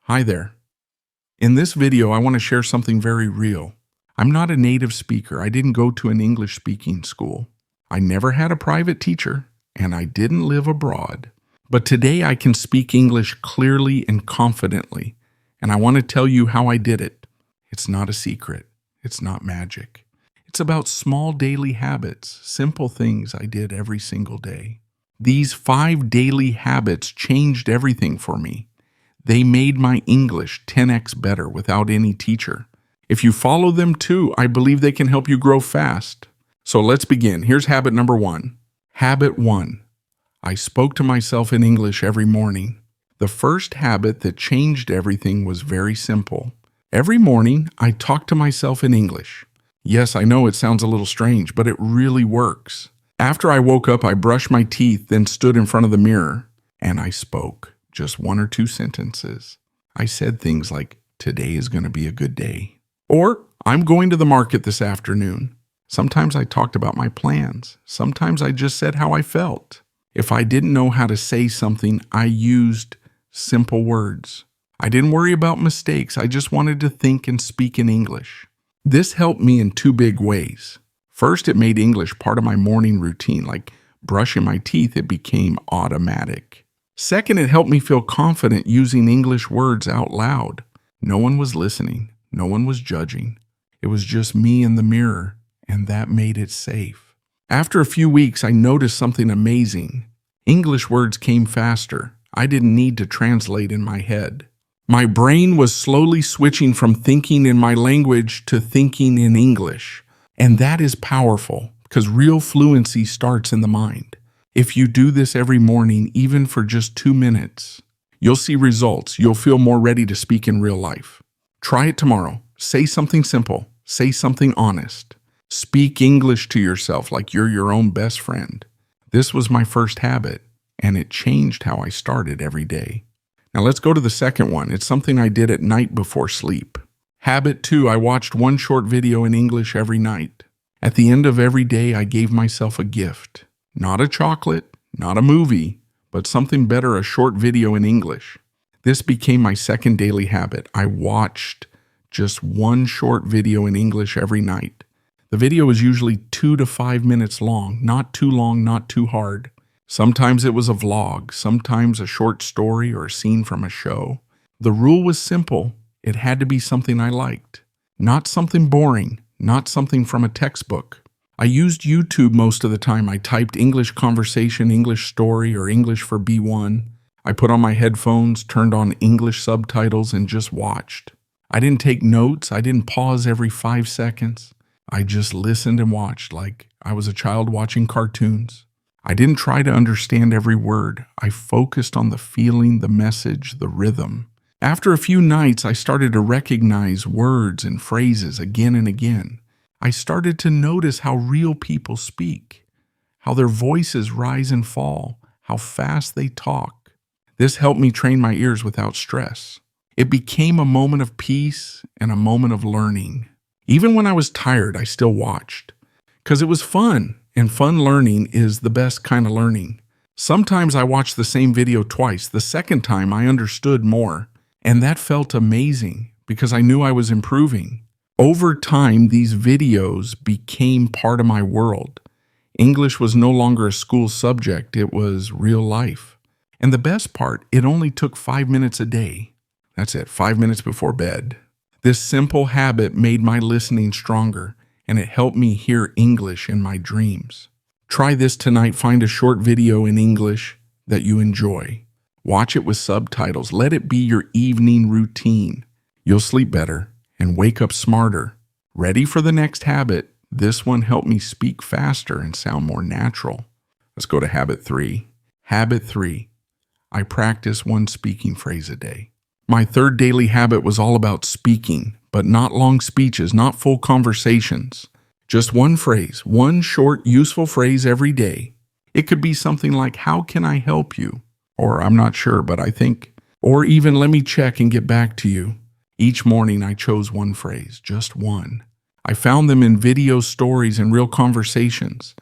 Hi there. In this video, I want to share something very real. I'm not a native speaker. I didn't go to an English speaking school. I never had a private teacher, and I didn't live abroad. But today I can speak English clearly and confidently, and I want to tell you how I did it. It's not a secret. It's not magic. It's about small daily habits, simple things I did every single day. These 5 daily habits changed everything for me. They made my English 10x better without any teacher. If you follow them too, I believe they can help you grow fast. So let's begin. Here's habit number 1. Habit 1. I spoke to myself in English every morning. The first habit that changed everything was very simple. Every morning, I talked to myself in English. Yes, I know it sounds a little strange, but it really works. After I woke up, I brushed my teeth, then stood in front of the mirror, and I spoke. Just 1 or 2 sentences. I said things like, today is going to be a good day. Or, I'm going to the market this afternoon. Sometimes I talked about my plans. Sometimes I just said how I felt. If I didn't know how to say something, I used simple words. I didn't worry about mistakes. I just wanted to think and speak in English. This helped me in 2 big ways. First, it made English part of my morning routine, like brushing my teeth. It became automatic. Second, it helped me feel confident using English words out loud. No one was listening. No one was judging. It was just me in the mirror, and that made it safe. After a few weeks, I noticed something amazing. English words came faster. I didn't need to translate in my head. My brain was slowly switching from thinking in my language to thinking in English. And that is powerful, because real fluency starts in the mind. If you do this every morning, even for just 2 minutes, you'll see results. You'll feel more ready to speak in real life. Try it tomorrow. Say something simple. Say something honest. Speak English to yourself like you're your own best friend. This was my first habit, and it changed how I started every day. Now let's go to the second one. It's something I did at night before sleep. Habit 2, I watched 1 short video in English every night. At the end of every day, I gave myself a gift. Not a chocolate, not a movie, but something better, a short video in English. This became my second daily habit. I watched just 1 short video in English every night. The video was usually 2 to 5 minutes long, not too long, not too hard. Sometimes it was a vlog, sometimes a short story or a scene from a show. The rule was simple. It had to be something I liked, not something boring, not something from a textbook. I used YouTube most of the time. I typed English conversation, English story, or English for B1. I put on my headphones, turned on English subtitles, and just watched. I didn't take notes. I didn't pause every 5 seconds. I just listened and watched like I was a child watching cartoons. I didn't try to understand every word. I focused on the feeling, the message, the rhythm. After a few nights, I started to recognize words and phrases again and again. I started to notice how real people speak, how their voices rise and fall, how fast they talk. This helped me train my ears without stress. It became a moment of peace and a moment of learning. Even when I was tired, I still watched, because it was fun, and fun learning is the best kind of learning. Sometimes I watched the same video twice. The second time, I understood more, and that felt amazing because I knew I was improving. Over time, these videos became part of my world. English was no longer a school subject, it was real life. And the best part, it only took 5 minutes a day. That's it, 5 minutes before bed. This simple habit made my listening stronger, and it helped me hear English in my dreams. Try this tonight. Find a short video in English that you enjoy. Watch it with subtitles. Let it be your evening routine. You'll sleep better and wake up smarter. Ready for the next habit? This one helped me speak faster and sound more natural. Let's go to habit 3. Habit 3. I practice 1 speaking phrase a day. My third daily habit was all about speaking, but not long speeches, not full conversations. Just 1 phrase, 1 short, useful phrase every day. It could be something like, how can I help you? Or I'm not sure, but I think, or even let me check and get back to you. Each morning I chose 1 phrase, just 1. I found them in video stories and real conversations.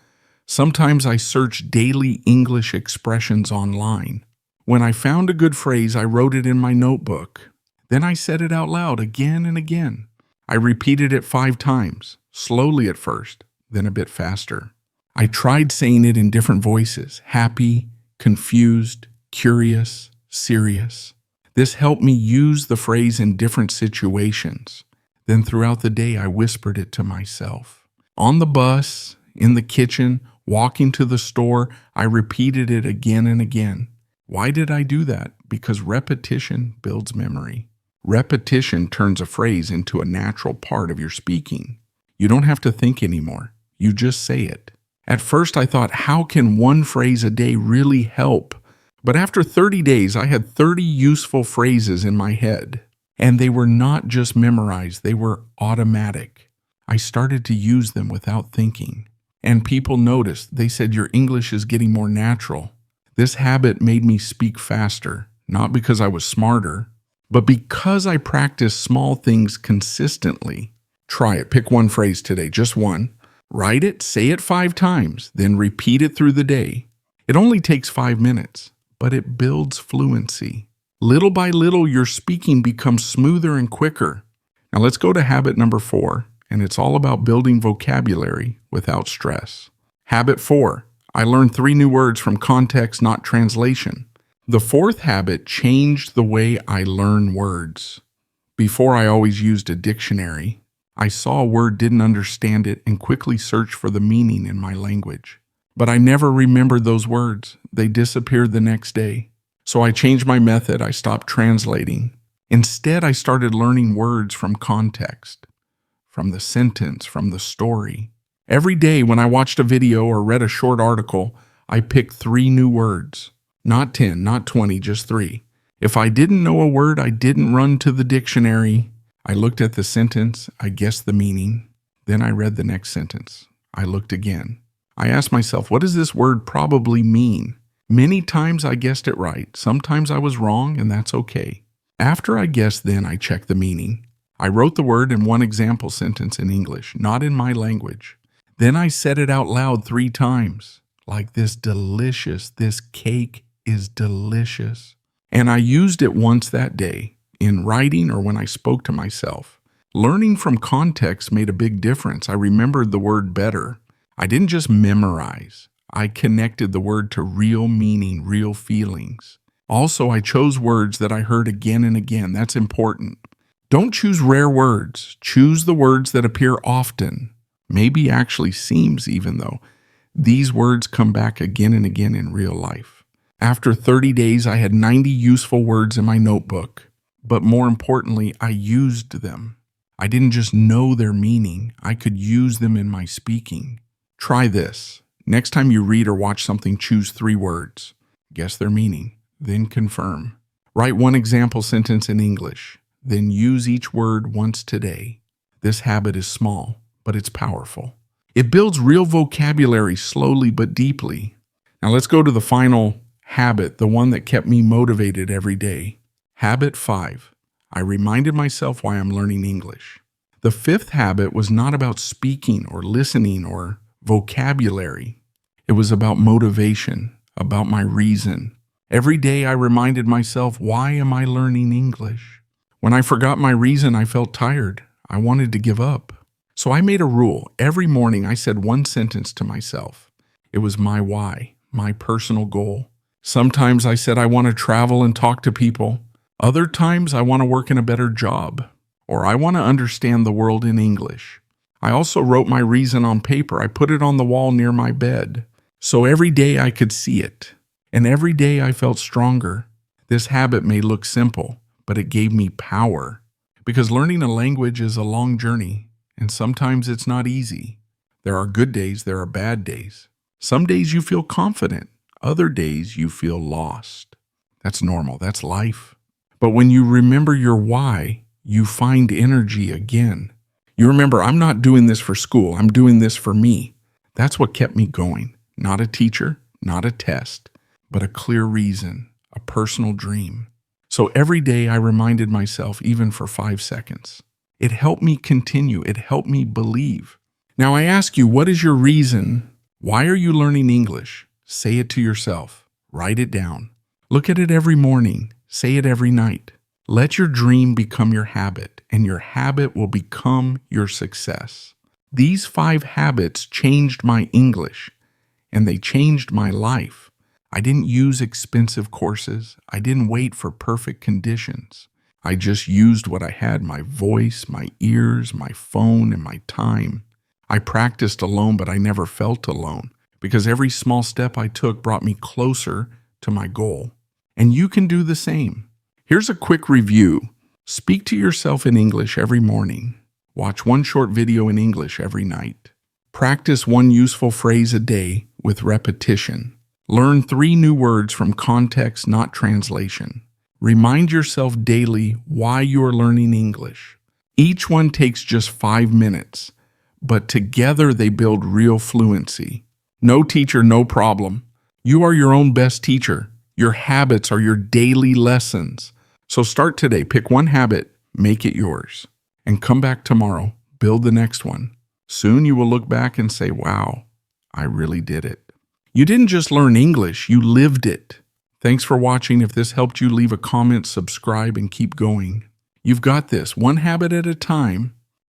Sometimes I searched daily English expressions online. When I found a good phrase, I wrote it in my notebook. Then I said it out loud again and again. I repeated it 5 times, slowly at first, then a bit faster. I tried saying it in different voices: happy, confused, curious, serious. This helped me use the phrase in different situations. Then throughout the day, I whispered it to myself. On the bus, in the kitchen, walking to the store, I repeated it again and again. Why did I do that? Because repetition builds memory. Repetition turns a phrase into a natural part of your speaking. You don't have to think anymore. You just say it. At first, I thought, how can one phrase a day really help? But after 30 days, I had 30 useful phrases in my head. And they were not just memorized, they were automatic. I started to use them without thinking. And people noticed. They said, your English is getting more natural. This habit made me speak faster, not because I was smarter, but because I practiced small things consistently. Try it. Pick one phrase today, just one. Write it, say it 5 times, then repeat it through the day. It only takes 5 minutes, but it builds fluency. Little by little, your speaking becomes smoother and quicker. Now let's go to habit number 4, and it's all about building vocabulary without stress. Habit 4, I learned 3 new words from context, not translation. The 4th habit changed the way I learn words. Before, I always used a dictionary. I saw a word, didn't understand it, and quickly searched for the meaning in my language. But I never remembered those words. They disappeared the next day. So I changed my method. I stopped translating. Instead, I started learning words from context, from the sentence, from the story. Every day when I watched a video or read a short article, I picked 3 new words. Not 10, not 20, just 3. If I didn't know a word, I didn't run to the dictionary. I looked at the sentence, I guessed the meaning. Then I read the next sentence. I looked again. I asked myself, what does this word probably mean? Many times I guessed it right. Sometimes I was wrong, and that's okay. After I guessed, then I checked the meaning. I wrote the word in one example sentence in English, not in my language. Then I said it out loud 3 times, like this cake is delicious. And I used it once that day, in writing or when I spoke to myself. Learning from context made a big difference. I remembered the word better. I didn't just memorize. I connected the word to real meaning, real feelings. Also, I chose words that I heard again and again. That's important. Don't choose rare words. Choose the words that appear often. Maybe actually seems even though. These words come back again and again in real life. After 30 days, I had 90 useful words in my notebook. But more importantly, I used them. I didn't just know their meaning. I could use them in my speaking. Try this. Next time you read or watch something, choose 3 words. Guess their meaning. Then confirm. Write one example sentence in English. Then use each word once today. This habit is small, but it's powerful. It builds real vocabulary slowly but deeply. Now let's go to the final habit, the one that kept me motivated every day. Habit 5. I reminded myself why I'm learning English. The 5th habit was not about speaking or listening or vocabulary. It was about motivation, about my reason. Every day I reminded myself, why am I learning English? When I forgot my reason, I felt tired. I wanted to give up. So I made a rule. Every morning I said one sentence to myself. It was my why, my personal goal. Sometimes I said I want to travel and talk to people. Other times I want to work in a better job, or I want to understand the world in English. I also wrote my reason on paper. I put it on the wall near my bed, so every day I could see it, and every day I felt stronger. This habit may look simple, but it gave me power, because learning a language is a long journey, and sometimes it's not easy. There are good days, there are bad days. Some days you feel confident, other days you feel lost. That's normal, that's life. But when you remember your why, you find energy again. You remember, I'm not doing this for school, I'm doing this for me. That's what kept me going. Not a teacher, not a test, but a clear reason, a personal dream. So every day I reminded myself, even for 5 seconds. It helped me continue, it helped me believe. Now I ask you, what is your reason? Why are you learning English? Say it to yourself. Write it down. Look at it every morning. Say it every night. Let your dream become your habit, and your habit will become your success. These 5 habits changed my English, and they changed my life. I didn't use expensive courses. I didn't wait for perfect conditions. I just used what I had: my voice, my ears, my phone, and my time. I practiced alone, but I never felt alone, because every small step I took brought me closer to my goal. And you can do the same. Here's a quick review. Speak to yourself in English every morning. Watch one short video in English every night. Practice one useful phrase a day with repetition. Learn 3 new words from context, not translation. Remind yourself daily why you are learning English. Each one takes just 5 minutes, but together they build real fluency. No teacher, no problem. You are your own best teacher. Your habits are your daily lessons. So start today. Pick one habit, make it yours, and come back tomorrow. Build the next one. Soon you will look back and say, wow, I really did it. You didn't just learn English, you lived it. Thanks for watching. If this helped you, leave a comment, subscribe, and keep going. You've got this, one habit at a time.